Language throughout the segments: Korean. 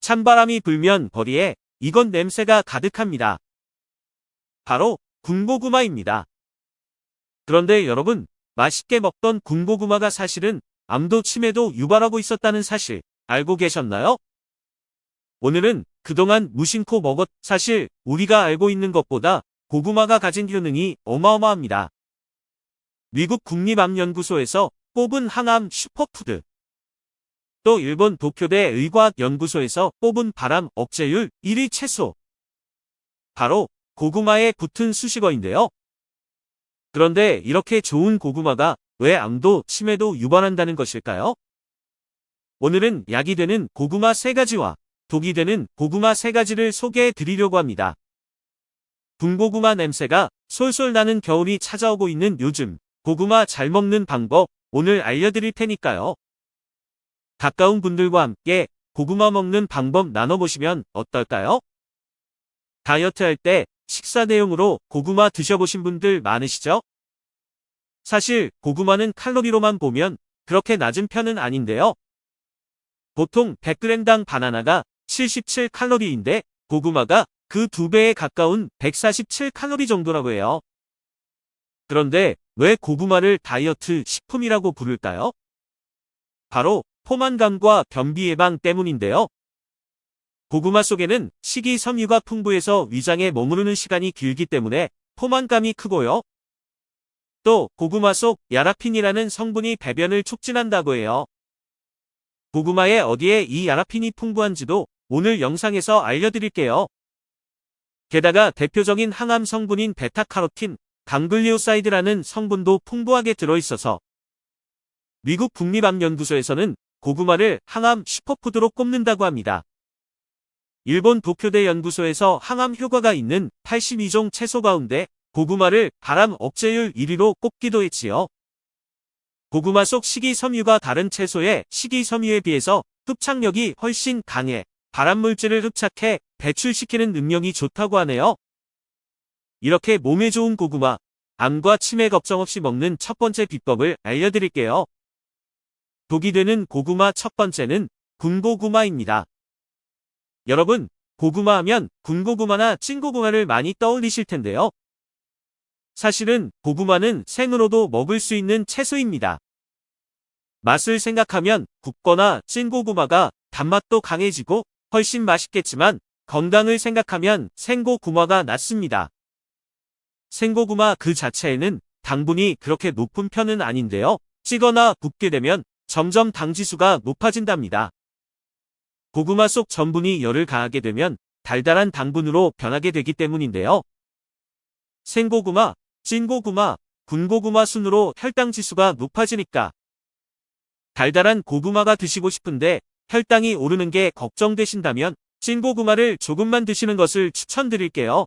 찬바람이 불면 거리에 이건 냄새가 가득합니다. 바로 군고구마입니다. 그런데 여러분, 맛있게 먹던 군고구마가 사실은 암도 치매도 유발하고 있었다는 사실 알고 계셨나요? 오늘은 그동안 무심코 사실 우리가 알고 있는 것보다 고구마가 가진 효능이 어마어마합니다. 미국 국립암연구소에서 뽑은 항암 슈퍼푸드. 또 일본 도쿄대 의과학연구소에서 뽑은 발암 억제율 1위 채소. 바로 고구마에 붙은 수식어인데요. 그런데 이렇게 좋은 고구마가 왜 암도 치매도 유발한다는 것일까요? 오늘은 약이 되는 고구마 3가지와 독이 되는 고구마 3가지를 소개해 드리려고 합니다. 군고구마 냄새가 솔솔 나는 겨울이 찾아오고 있는 요즘, 고구마 잘 먹는 방법 오늘 알려드릴 테니까요. 가까운 분들과 함께 고구마 먹는 방법 나눠보시면 어떨까요? 다이어트 할 때 식사 대용으로 고구마 드셔보신 분들 많으시죠? 사실 고구마는 칼로리로만 보면 그렇게 낮은 편은 아닌데요. 보통 100g당 바나나가 77칼로리인데 고구마가 그 2배에 가까운 147칼로리 정도라고 해요. 그런데 왜 고구마를 다이어트 식품이라고 부를까요? 바로 포만감과 변비 예방 때문인데요. 고구마 속에는 식이섬유가 풍부해서 위장에 머무르는 시간이 길기 때문에 포만감이 크고요. 또 고구마 속 야라핀이라는 성분이 배변을 촉진한다고 해요. 고구마에 어디에 이 야라핀이 풍부한지도 오늘 영상에서 알려드릴게요. 게다가 대표적인 항암 성분인 베타카로틴, 강글리오사이드라는 성분도 풍부하게 들어있어서 미국 국립암연구소에서는 고구마를 항암 슈퍼푸드로 꼽는다고 합니다. 일본 도쿄대 연구소에서 항암 효과가 있는 82종 채소 가운데 고구마를 발암 억제율 1위로 꼽기도 했지요. 고구마 속 식이섬유가 다른 채소의 식이섬유에 비해서 흡착력이 훨씬 강해 발암물질을 흡착해 배출시키는 능력이 좋다고 하네요. 이렇게 몸에 좋은 고구마, 암과 치매 걱정 없이 먹는 첫 번째 비법을 알려드릴게요. 독이 되는 고구마 첫 번째는 군고구마입니다. 여러분, 고구마 하면 군고구마나 찐고구마를 많이 떠올리실 텐데요. 사실은 고구마는 생으로도 먹을 수 있는 채소입니다. 맛을 생각하면 굽거나 찐고구마가 단맛도 강해지고 훨씬 맛있겠지만 건강을 생각하면 생고구마가 낫습니다. 생고구마 그 자체에는 당분이 그렇게 높은 편은 아닌데요. 찌거나 굽게 되면 점점 당지수가 높아진답니다. 고구마 속 전분이 열을 가하게 되면 달달한 당분으로 변하게 되기 때문인데요. 생고구마, 찐고구마, 군고구마 순으로 혈당지수가 높아지니까 달달한 고구마가 드시고 싶은데 혈당이 오르는 게 걱정되신다면 찐고구마를 조금만 드시는 것을 추천드릴게요.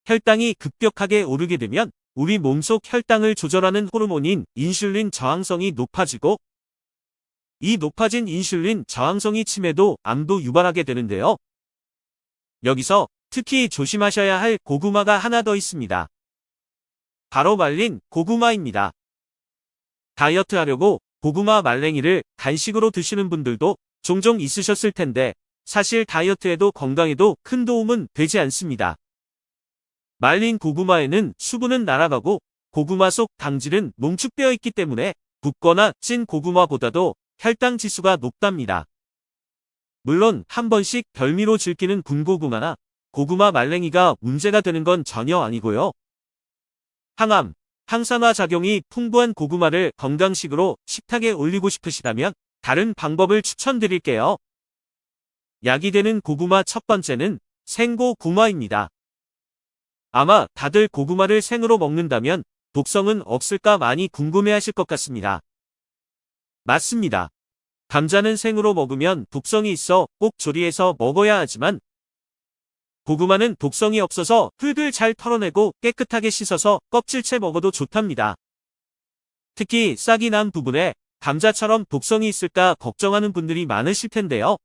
혈당이 급격하게 오르게 되면 우리 몸속 혈당을 조절하는 호르몬인 인슐린 저항성이 높아지고 이 높아진 인슐린 저항성이 치매도 암도 유발하게 되는데요. 여기서 특히 조심하셔야 할 고구마가 하나 더 있습니다. 바로 말린 고구마입니다. 다이어트 하려고 고구마 말랭이를 간식으로 드시는 분들도 종종 있으셨을 텐데 사실 다이어트에도 건강에도 큰 도움은 되지 않습니다. 말린 고구마에는 수분은 날아가고 고구마 속 당질은 농축되어 있기 때문에 굽거나 찐 고구마보다도 혈당 지수가 높답니다. 물론 한 번씩 별미로 즐기는 군고구마나 고구마 말랭이가 문제가 되는 건 전혀 아니고요. 항암, 항산화 작용이 풍부한 고구마를 건강식으로 식탁에 올리고 싶으시다면 다른 방법을 추천드릴게요. 약이 되는 고구마 첫 번째는 생고구마입니다. 아마 다들 고구마를 생으로 먹는다면 독성은 없을까 많이 궁금해하실 것 같습니다. 맞습니다. 감자는 생으로 먹으면 독성이 있어 꼭 조리해서 먹어야 하지만 고구마는 독성이 없어서 흙을 잘 털어내고 깨끗하게 씻어서 껍질째 먹어도 좋답니다. 특히 싹이 난 부분에 감자처럼 독성이 있을까 걱정하는 분들이 많으실 텐데요.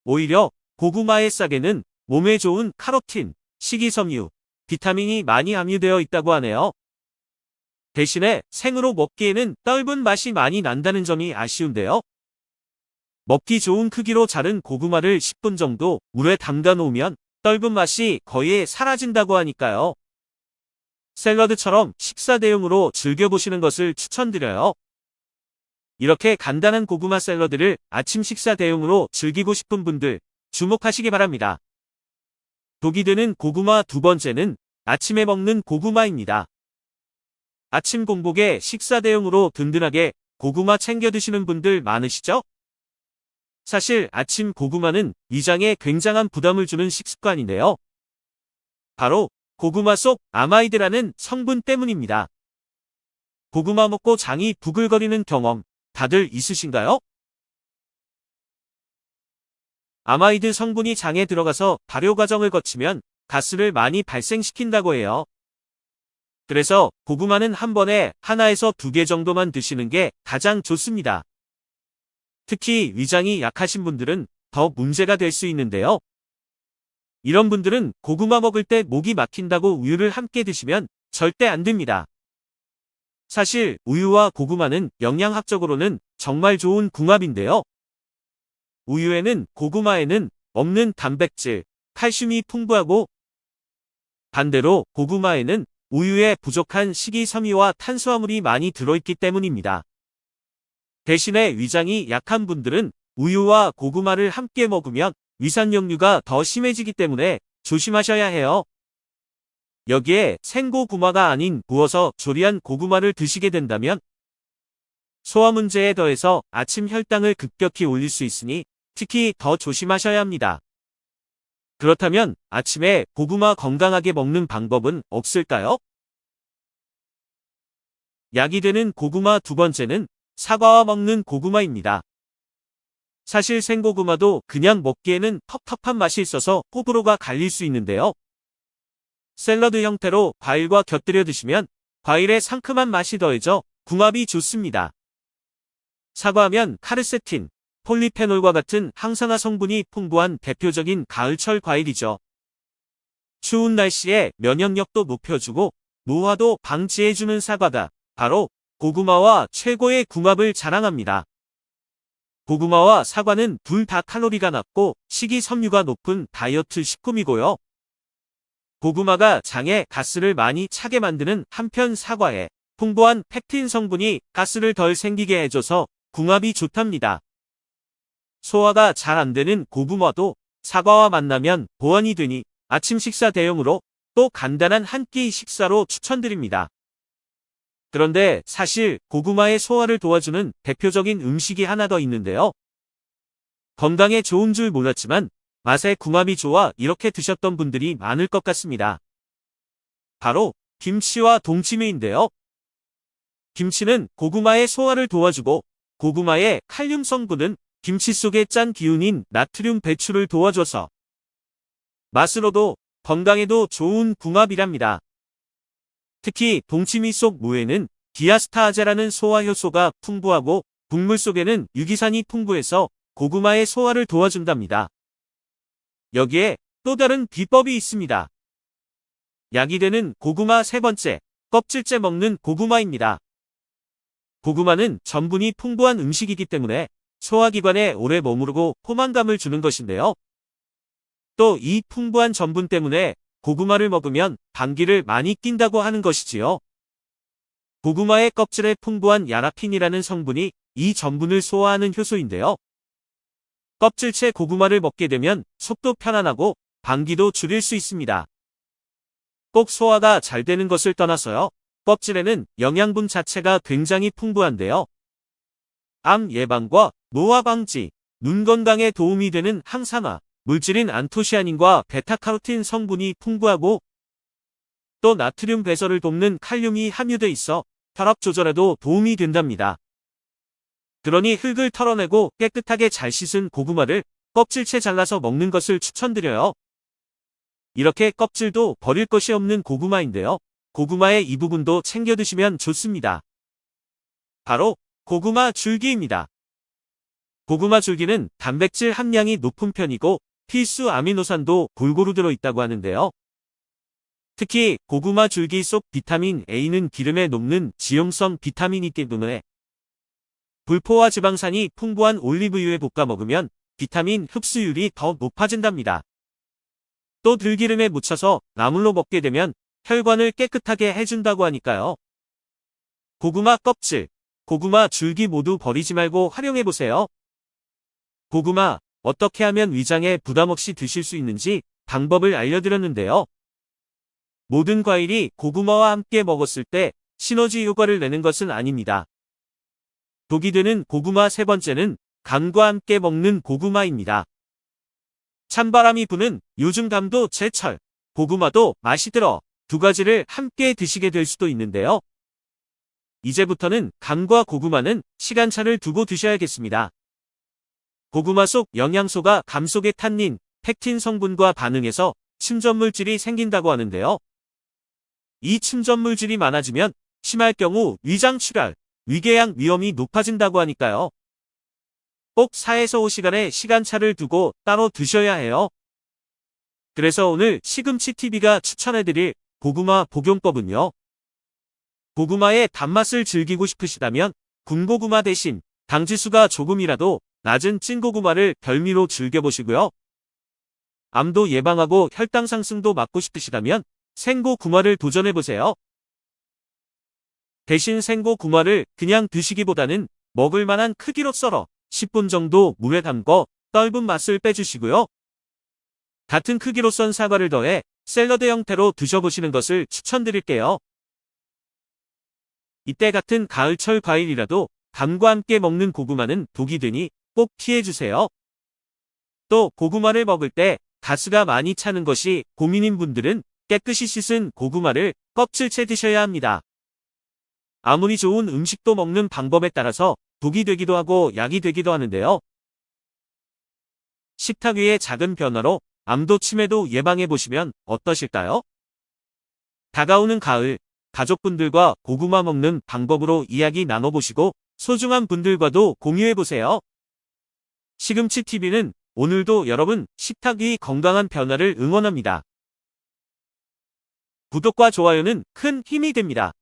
오히려 고구마의 싹에는 몸에 좋은 카로틴, 식이섬유, 비타민이 많이 함유되어 있다고 하네요. 대신에 생으로 먹기에는 떫은 맛이 많이 난다는 점이 아쉬운데요. 먹기 좋은 크기로 자른 고구마를 10분 정도 물에 담가 놓으면 떫은 맛이 거의 사라진다고 하니까요. 샐러드처럼 식사 대용으로 즐겨보시는 것을 추천드려요. 이렇게 간단한 고구마 샐러드를 아침 식사 대용으로 즐기고 싶은 분들 주목하시기 바랍니다. 독이 되는 고구마 두 번째는 아침에 먹는 고구마입니다. 아침 공복에 식사 대용으로 든든하게 고구마 챙겨 드시는 분들 많으시죠? 사실 아침 고구마는 위장에 굉장한 부담을 주는 식습관인데요. 바로 고구마 속 아마이드라는 성분 때문입니다. 고구마 먹고 장이 부글거리는 경험 다들 있으신가요? 아마이드 성분이 장에 들어가서 발효 과정을 거치면 가스를 많이 발생시킨다고 해요. 그래서 고구마는 한 번에 하나에서 2개 정도만 드시는 게 가장 좋습니다. 특히 위장이 약하신 분들은 더 문제가 될 수 있는데요. 이런 분들은 고구마 먹을 때 목이 막힌다고 우유를 함께 드시면 절대 안 됩니다. 사실 우유와 고구마는 영양학적으로는 정말 좋은 궁합인데요. 우유에는 고구마에는 없는 단백질, 칼슘이 풍부하고 반대로 고구마에는 우유에 부족한 식이섬유와 탄수화물이 많이 들어있기 때문입니다. 대신에 위장이 약한 분들은 우유와 고구마를 함께 먹으면 위산역류가 더 심해지기 때문에 조심하셔야 해요. 여기에 생고구마가 아닌 구워서 조리한 고구마를 드시게 된다면 소화 문제에 더해서 아침 혈당을 급격히 올릴 수 있으니 특히 더 조심하셔야 합니다. 그렇다면 아침에 고구마 건강하게 먹는 방법은 없을까요? 약이 되는 고구마 두 번째는 사과와 먹는 고구마입니다. 사실 생고구마도 그냥 먹기에는 텁텁한 맛이 있어서 호불호가 갈릴 수 있는데요. 샐러드 형태로 과일과 곁들여 드시면 과일의 상큼한 맛이 더해져 궁합이 좋습니다. 사과하면 카르세틴, 폴리페놀과 같은 항산화 성분이 풍부한 대표적인 가을철 과일이죠. 추운 날씨에 면역력도 높여주고 노화도 방지해주는 사과가 바로 고구마와 최고의 궁합을 자랑합니다. 고구마와 사과는 둘 다 칼로리가 낮고 식이섬유가 높은 다이어트 식품이고요. 고구마가 장에 가스를 많이 차게 만드는 한편 사과에 풍부한 펙틴 성분이 가스를 덜 생기게 해줘서 궁합이 좋답니다. 소화가 잘 안되는 고구마도 사과와 만나면 보완이 되니 아침 식사 대용으로 또 간단한 한 끼 식사로 추천드립니다. 그런데 사실 고구마의 소화를 도와주는 대표적인 음식이 하나 더 있는데요. 건강에 좋은 줄 몰랐지만 맛에 궁합이 좋아 이렇게 드셨던 분들이 많을 것 같습니다. 바로 김치와 동치미인데요. 김치는 고구마의 소화를 도와주고 고구마의 칼륨 성분은 김치 속의 짠 기운인 나트륨 배출을 도와줘서 맛으로도 건강에도 좋은 궁합이랍니다. 특히 동치미 속 무에는 디아스타아제라는 소화 효소가 풍부하고 국물 속에는 유기산이 풍부해서 고구마의 소화를 도와준답니다. 여기에 또 다른 비법이 있습니다. 약이 되는 고구마 세 번째, 껍질째 먹는 고구마입니다. 고구마는 전분이 풍부한 음식이기 때문에 소화기관에 오래 머무르고 포만감을 주는 것인데요. 또 이 풍부한 전분 때문에 고구마를 먹으면 감기를 많이 낀다고 하는 것이지요. 고구마의 껍질에 풍부한 야라핀이라는 성분이 이 전분을 소화하는 효소인데요. 껍질째 고구마를 먹게 되면 속도 편안하고 감기도 줄일 수 있습니다. 꼭 소화가 잘 되는 것을 떠나서요. 껍질에는 영양분 자체가 굉장히 풍부한데요. 암 예방과 노화 방지, 눈 건강에 도움이 되는 항산화, 물질인 안토시아닌과 베타카로틴 성분이 풍부하고 또 나트륨 배설을 돕는 칼륨이 함유돼 있어 혈압 조절에도 도움이 된답니다. 그러니 흙을 털어내고 깨끗하게 잘 씻은 고구마를 껍질째 잘라서 먹는 것을 추천드려요. 이렇게 껍질도 버릴 것이 없는 고구마인데요. 고구마의 이 부분도 챙겨 드시면 좋습니다. 바로 고구마 줄기입니다. 고구마 줄기는 단백질 함량이 높은 편이고 필수 아미노산도 골고루 들어있다고 하는데요. 특히 고구마 줄기 속 비타민 A는 기름에 녹는 지용성 비타민이기 때문에 불포화 지방산이 풍부한 올리브유에 볶아 먹으면 비타민 흡수율이 더 높아진답니다. 또 들기름에 묻혀서 나물로 먹게 되면 혈관을 깨끗하게 해준다고 하니까요. 고구마 껍질, 고구마 줄기 모두 버리지 말고 활용해보세요. 고구마, 어떻게 하면 위장에 부담 없이 드실 수 있는지 방법을 알려드렸는데요. 모든 과일이 고구마와 함께 먹었을 때 시너지 효과를 내는 것은 아닙니다. 독이 되는 고구마 세 번째는 감과 함께 먹는 고구마입니다. 찬바람이 부는 요즘 감도 제철, 고구마도 맛이 들어 두 가지를 함께 드시게 될 수도 있는데요. 이제부터는 감과 고구마는 시간차를 두고 드셔야겠습니다. 고구마 속 영양소가 감 속의 탄닌, 펙틴 성분과 반응해서 침전물질이 생긴다고 하는데요. 이 침전물질이 많아지면 심할 경우 위장 출혈, 위궤양 위험이 높아진다고 하니까요. 꼭 4에서 5시간의 시간차를 두고 따로 드셔야 해요. 그래서 오늘 시금치TV가 추천해드릴 고구마 복용법은요. 고구마의 단맛을 즐기고 싶으시다면 군고구마 대신 당지수가 조금이라도 낮은 찐고구마를 별미로 즐겨보시고요. 암도 예방하고 혈당 상승도 막고 싶으시다면 생고구마를 도전해보세요. 대신 생고구마를 그냥 드시기보다는 먹을 만한 크기로 썰어 10분 정도 물에 담궈 떫은 맛을 빼주시고요. 같은 크기로 썬 사과를 더해 샐러드 형태로 드셔보시는 것을 추천드릴게요. 이때 같은 가을철 과일이라도 감과 함께 먹는 고구마는 독이 되니 꼭 피해주세요. 또 고구마를 먹을 때 가스가 많이 차는 것이 고민인 분들은 깨끗이 씻은 고구마를 껍질째 드셔야 합니다. 아무리 좋은 음식도 먹는 방법에 따라서 독이 되기도 하고 약이 되기도 하는데요. 식탁 위의 작은 변화로 암도 치매도 예방해보시면 어떠실까요? 다가오는 가을, 가족분들과 고구마 먹는 방법으로 이야기 나눠보시고 소중한 분들과도 공유해보세요. 시금치TV는 오늘도 여러분 식탁 위 건강한 변화를 응원합니다. 구독과 좋아요는 큰 힘이 됩니다.